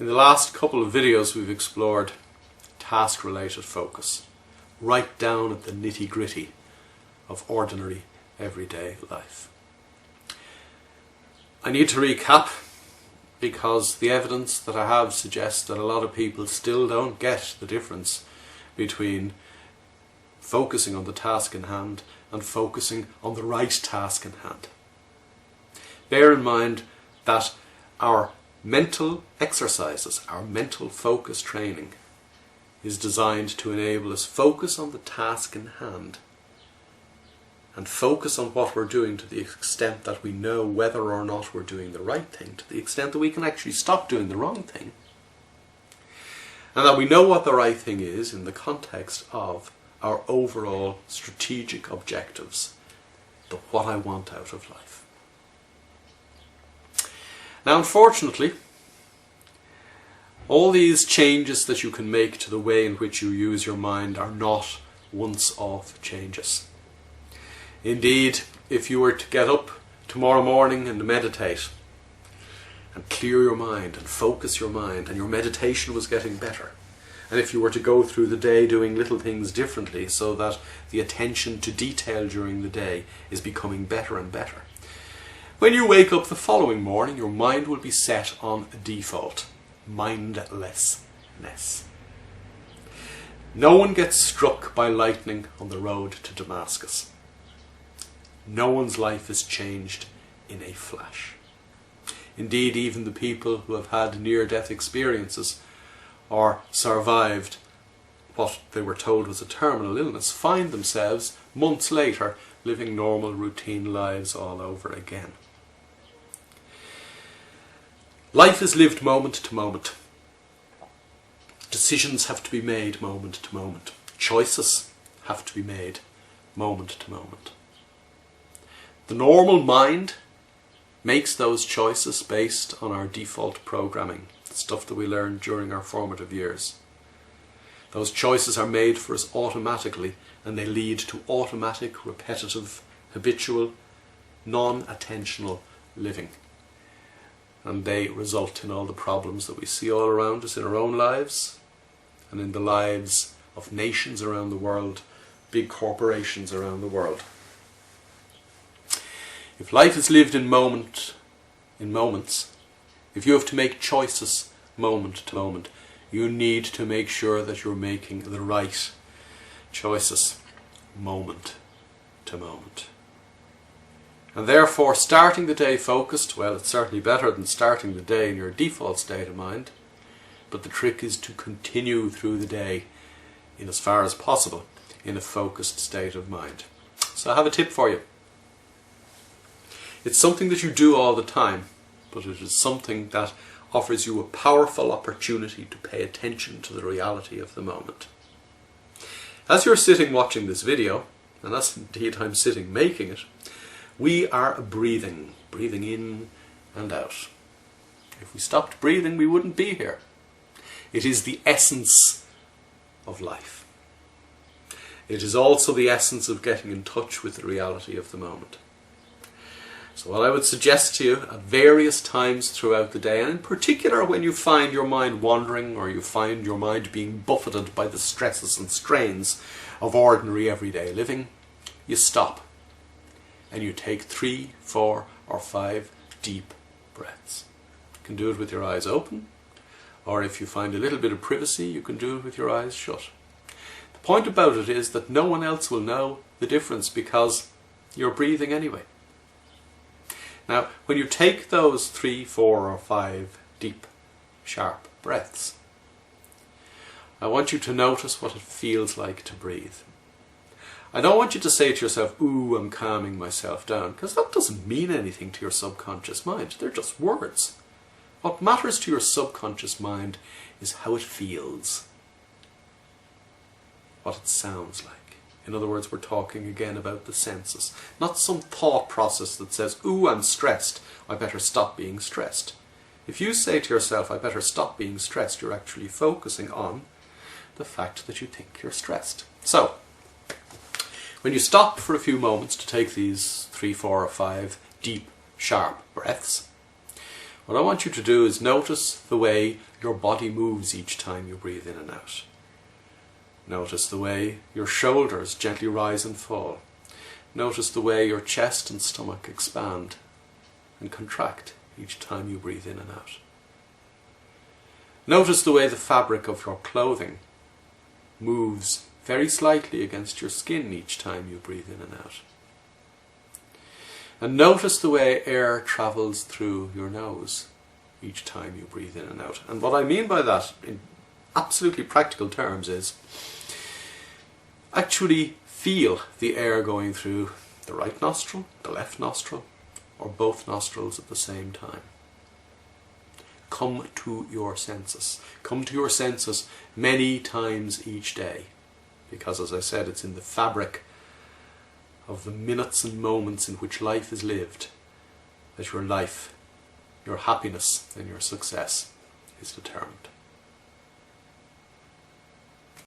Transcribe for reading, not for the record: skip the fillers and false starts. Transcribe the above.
In the last couple of videos we've explored task-related focus, right down at the nitty-gritty of ordinary, everyday life. I need to recap because the evidence that I have suggests that a lot of people still don't get the difference between focusing on the task in hand and focusing on the right task in hand. Bear in mind that our mental exercises, our mental focus training, is designed to enable us focus on the task in hand and focus on what we're doing to the extent that we know whether or not we're doing the right thing, to the extent that we can actually stop doing the wrong thing, and that we know what the right thing is in the context of our overall strategic objectives, the what I want out of life. Now, unfortunately, all these changes that you can make to the way in which you use your mind are not once-off changes. Indeed, if you were to get up tomorrow morning and meditate and clear your mind and focus your mind, and your meditation was getting better, and if you were to go through the day doing little things differently so that the attention to detail during the day is becoming better and better, when you wake up the following morning, your mind will be set on default, mindlessness. No one gets struck by lightning on the road to Damascus. No one's life is changed in a flash. Indeed, even the people who have had near-death experiences or survived what they were told was a terminal illness find themselves months later living normal, routine lives all over again. Life is lived moment to moment. Decisions have to be made moment to moment. Choices have to be made moment to moment. The normal mind makes those choices based on our default programming, the stuff that we learned during our formative years. Those choices are made for us automatically, and they lead to automatic, repetitive, habitual, non-attentional living. And they result in all the problems that we see all around us in our own lives and in the lives of nations around the world, big corporations around the world. If life is lived in moments, if you have to make choices moment to moment, you need to make sure that you're making the right choices moment to moment. And therefore, starting the day focused, well, it's certainly better than starting the day in your default state of mind, but the trick is to continue through the day, in as far as possible, in a focused state of mind. So I have a tip for you. It's something that you do all the time, but it is something that offers you a powerful opportunity to pay attention to the reality of the moment. As you're sitting watching this video, and as indeed I'm sitting making it, we are breathing in and out. If we stopped breathing, we wouldn't be here. It is the essence of life. It is also the essence of getting in touch with the reality of the moment. So what I would suggest to you at various times throughout the day, and in particular when you find your mind wandering or you find your mind being buffeted by the stresses and strains of ordinary everyday living, you stop and you take 3, 4 or 5 deep breaths. You can do it with your eyes open, or if you find a little bit of privacy, you can do it with your eyes shut. The point about it is that no one else will know the difference because you're breathing anyway. Now, when you take those 3, 4 or 5 deep, sharp breaths, I want you to notice what it feels like to breathe. I don't want you to say to yourself, ooh, I'm calming myself down, because that doesn't mean anything to your subconscious mind. They're just words. What matters to your subconscious mind is how it feels, what it sounds like. In other words, we're talking again about the senses, not some thought process that says, ooh, I'm stressed, I better stop being stressed. If you say to yourself, I better stop being stressed, you're actually focusing on the fact that you think you're stressed. So, when you stop for a few moments to take these 3, 4 or 5 deep, sharp breaths, What I want you to do is notice the way your body moves each time you breathe in and out. Notice the way your shoulders gently rise and fall. Notice the way your chest and stomach expand and contract each time you breathe in and out. Notice the way the fabric of your clothing moves very slightly against your skin each time you breathe in and out. And notice the way air travels through your nose each time you breathe in and out. And what I mean by that in absolutely practical terms is actually feel the air going through the right nostril, the left nostril, or both nostrils at the same time. Come to your senses. Come to your senses many times each day. Because, as I said, it's in the fabric of the minutes and moments in which life is lived that your life, your happiness and your success is determined.